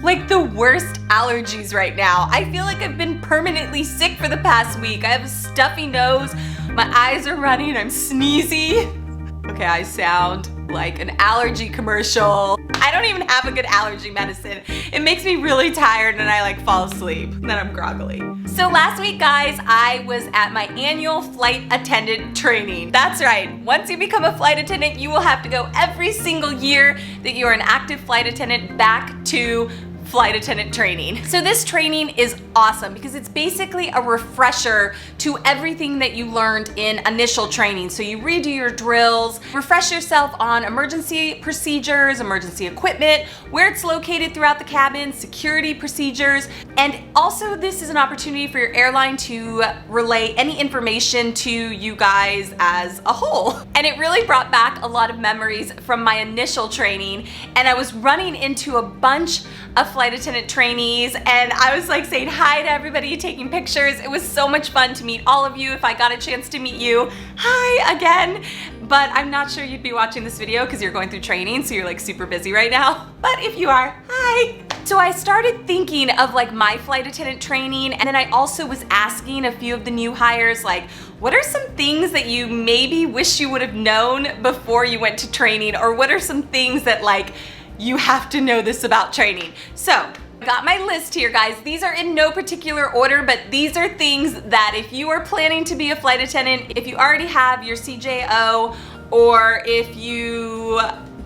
like the worst allergies right now. I feel like I've been permanently sick for the past week. I have a stuffy nose, my eyes are running, I'm sneezy. Okay, I sound like an allergy commercial. I don't even have a good allergy medicine. It makes me really tired and I like fall asleep. Then I'm groggly. So last week, guys, I was at my annual flight attendant training. That's right. Once you become a flight attendant, you will have to go every single year that you are an active flight attendant back to flight attendant training. So this training is awesome because it's basically a refresher to everything that you learned in initial training. So you redo your drills, refresh yourself on emergency procedures, emergency equipment, where it's located throughout the cabin, security procedures, and also this is an opportunity for your airline to relay any information to you guys as a whole. And it really brought back a lot of memories from my initial training, and I was running into a bunch of flight attendant trainees and I was like saying hi to everybody, taking pictures. It was so much fun to meet all of you. If I got a chance to meet you, hi again. But I'm not sure you'd be watching this video because you're going through training, so you're like super busy right now. But if you are, hi. So I started thinking of like my flight attendant training, and then I also was asking a few of the new hires, like, what are some things that you maybe wish you would have known before you went to training? Or what are some things that like, you have to know this about training? So I got my list here, guys. These are in no particular order, but these are things that if you are planning to be a flight attendant, if you already have your CJO, or if you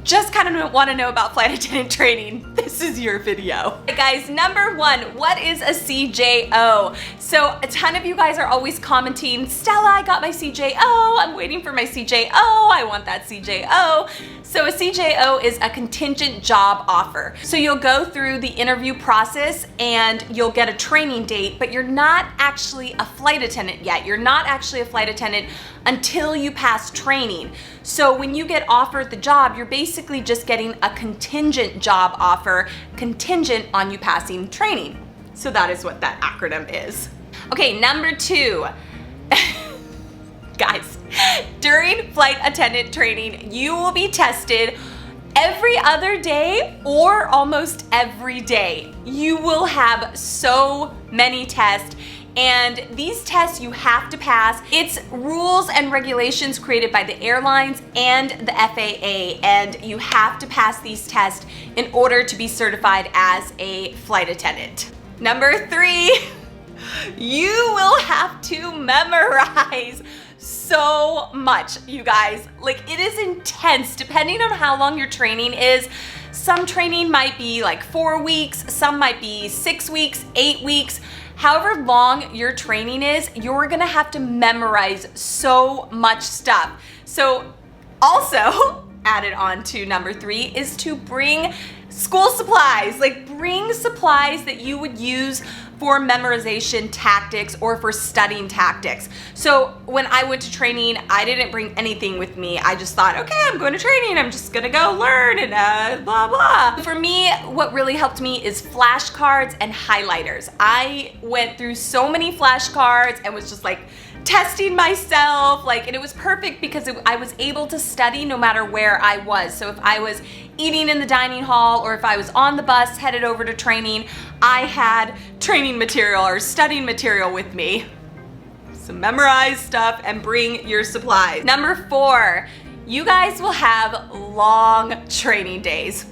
just kind of want to know about flight attendant training, this is your video. Hey guys, number one, what is a CJO? So a ton of you guys are always commenting, Stella, I got my CJO, I'm waiting for my CJO, I want that CJO. So a CJO is a contingent job offer. So you'll go through the interview process and you'll get a training date, but you're not actually a flight attendant yet. You're not actually a flight attendant until you pass training. So when you get offered the job, you're basically just getting a contingent job offer, contingent on you passing training. So that is what that acronym is. Okay, number two. Guys, during flight attendant training, you will be tested every other day or almost every day. You will have so many tests, and these tests you have to pass. It's rules and regulations created by the airlines and the FAA, and you have to pass these tests in order to be certified as a flight attendant. Number three, you will have to memorize so much, you guys. Like, it is intense depending on how long your training is. Some training might be like 4 weeks, some might be 6 weeks, 8 weeks. However long your training is, you're gonna have to memorize so much stuff. So also added on to number three is to bring school supplies. Like, bring supplies that you would use for memorization tactics or for studying tactics. So when I went to training, I didn't bring anything with me. I just thought, okay, I'm going to training, I'm just gonna go learn and blah, blah. For me, what really helped me is flashcards and highlighters. I went through so many flashcards and was just like testing myself, like, and it was perfect because I was able to study no matter where I was. So if I was eating in the dining hall or if I was on the bus headed over to training, I had training material or studying material with me. So memorize stuff and bring your supplies. Number four, you guys will have long training days.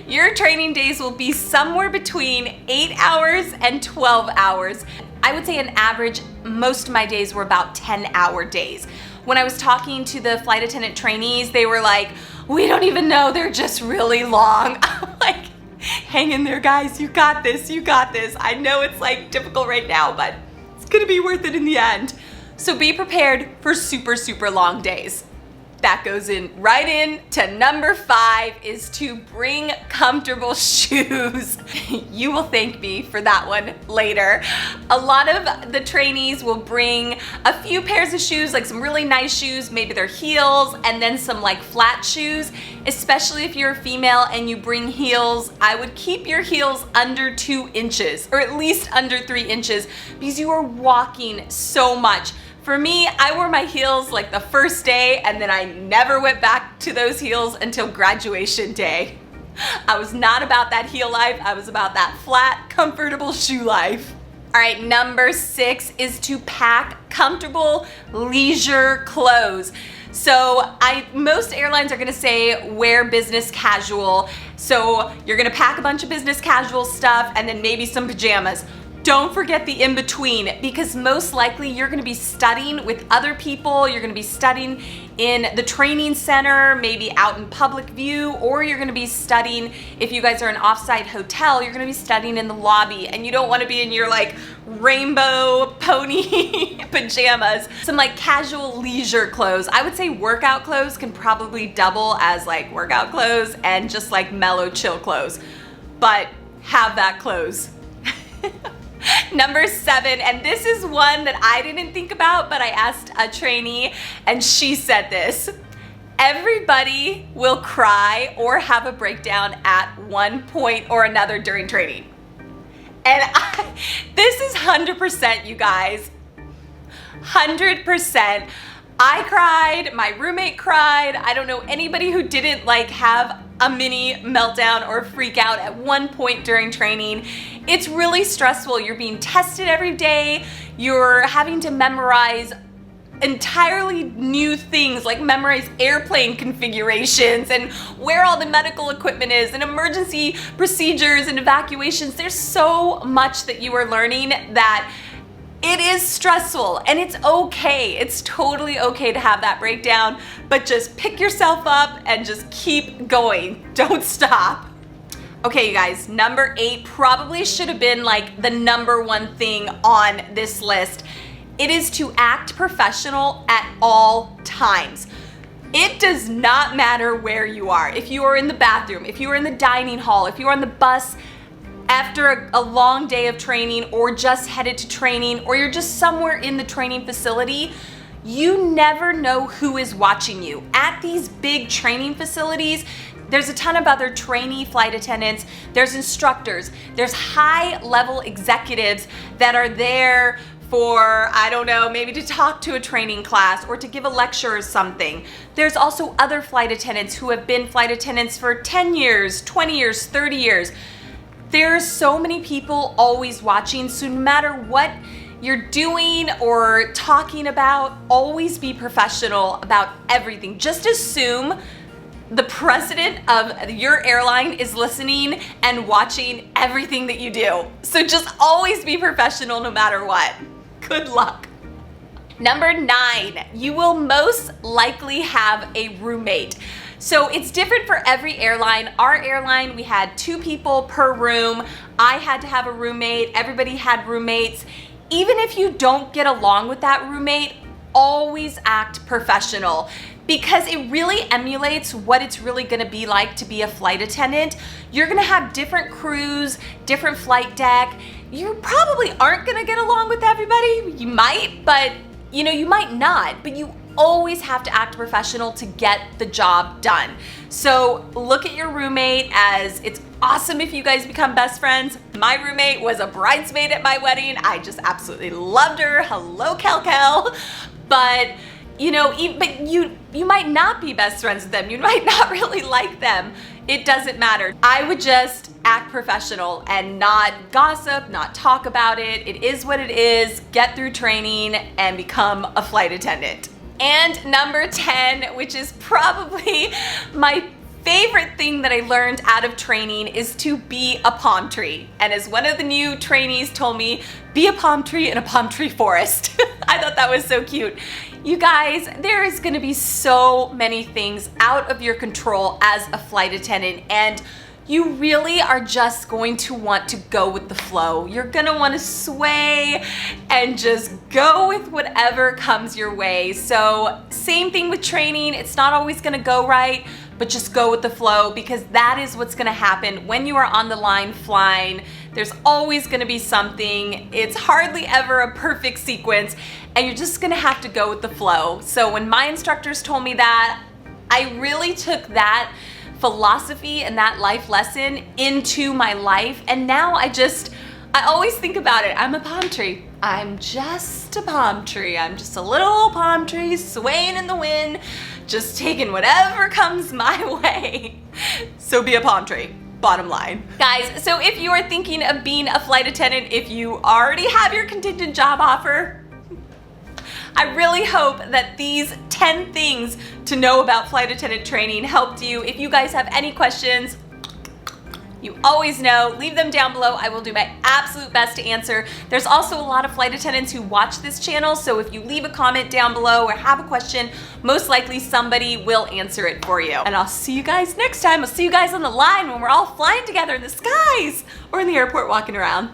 Your training days will be somewhere between 8 hours and 12 hours. I would say on average, most of my days were about 10-hour days. When I was talking to the flight attendant trainees, they were like, we don't even know, they're just really long. I'm like, hang in there, guys, you got this, you got this. I know it's like difficult right now, but it's gonna be worth it in the end. So be prepared for super, super long days. That goes in right in to number five, is to bring comfortable shoes. You will thank me for that one later. A lot of the trainees will bring a few pairs of shoes, like some really nice shoes, maybe they're heels, and then some like flat shoes. Especially if you're a female and you bring heels, I would keep your heels under 2 inches, or at least under 3 inches, because you are walking so much. For me, I wore my heels like the first day, and then I never went back to those heels until graduation day. I was not about that heel life. I was about that flat, comfortable shoe life. All right, number 6 is to pack comfortable leisure clothes. So most airlines are gonna say wear business casual. So you're gonna pack a bunch of business casual stuff and then maybe some pajamas. Don't forget the in-between, because most likely you're gonna be studying with other people, you're gonna be studying in the training center, maybe out in public view, or you're gonna be studying, if you guys are an off-site hotel, you're gonna be studying in the lobby, and you don't wanna be in your like rainbow pony pajamas. Some like casual leisure clothes. I would say workout clothes can probably double as like workout clothes and just like mellow chill clothes, but have that clothes. Number 7, and this is one that I didn't think about, but I asked a trainee and she said this: everybody will cry or have a breakdown at one point or another during training. And this is 100%, you guys. 100%. I cried, my roommate cried. I don't know anybody who didn't like have a mini meltdown or freak out at one point during training. It's really stressful. You're being tested every day. You're having to memorize entirely new things, like memorize airplane configurations and where all the medical equipment is and emergency procedures and evacuations. There's so much that you are learning that it is stressful, and it's okay. It's totally okay to have that breakdown, but just pick yourself up and just keep going. Don't stop. Okay, you guys, number 8 probably should have been like the number 1 thing on this list. It is to act professional at all times. It does not matter where you are. If you are in the bathroom, if you are in the dining hall, if you're on the bus after a long day of training, or just headed to training, or you're just somewhere in the training facility, you never know who is watching you. At these big training facilities, there's a ton of other trainee flight attendants, there's instructors, there's high-level executives that are there for, I don't know, maybe to talk to a training class or to give a lecture or something. There's also other flight attendants who have been flight attendants for 10 years, 20 years, 30 years. There's so many people always watching, so no matter what you're doing or talking about, always be professional about everything. Just assume the president of your airline is listening and watching everything that you do. So just always be professional no matter what. Good luck. Number 9, you will most likely have a roommate. So it's different for every airline. Our airline, we had 2 people per room. I had to have a roommate. Everybody had roommates. Even if you don't get along with that roommate, always act professional, because it really emulates what it's really gonna be like to be a flight attendant. You're gonna have different crews, different flight deck. You probably aren't gonna get along with everybody. You might, but you might not, but you always have to act professional to get the job done. So look at your roommate as, it's awesome if you guys become best friends. My roommate was a bridesmaid at my wedding. I just absolutely loved her. Hello, Kel. But you might not be best friends with them. You might not really like them. It doesn't matter. I would just act professional and not gossip, not talk about it. It is what it is. Get through training and become a flight attendant. And number 10, which is probably my favorite thing that I learned out of training, is to be a palm tree. And as one of the new trainees told me, be a palm tree in a palm tree forest. I thought that was so cute. You guys, there is gonna be so many things out of your control as a flight attendant, and you really are just going to want to go with the flow. You're gonna want to sway and just go with whatever comes your way. So same thing with training. It's not always gonna go right, but just go with the flow, because that is what's gonna happen when you are on the line flying. There's always gonna be something. It's hardly ever a perfect sequence, and you're just gonna have to go with the flow. So when my instructors told me that, I really took that philosophy and that life lesson into my life, and now I always think about it. I'm a palm tree. I'm just a palm tree. I'm just a little palm tree swaying in the wind, just taking whatever comes my way. so be a palm tree. Bottom line. Guys, so if you are thinking of being a flight attendant, if you already have your contingent job offer, I really hope that these 10 things to know about flight attendant training helped you. If you guys have any questions, you always know, leave them down below. I will do my absolute best to answer. There's also a lot of flight attendants who watch this channel, so if you leave a comment down below or have a question, most likely somebody will answer it for you. And I'll see you guys next time. I'll see you guys on the line when we're all flying together in the skies or in the airport walking around.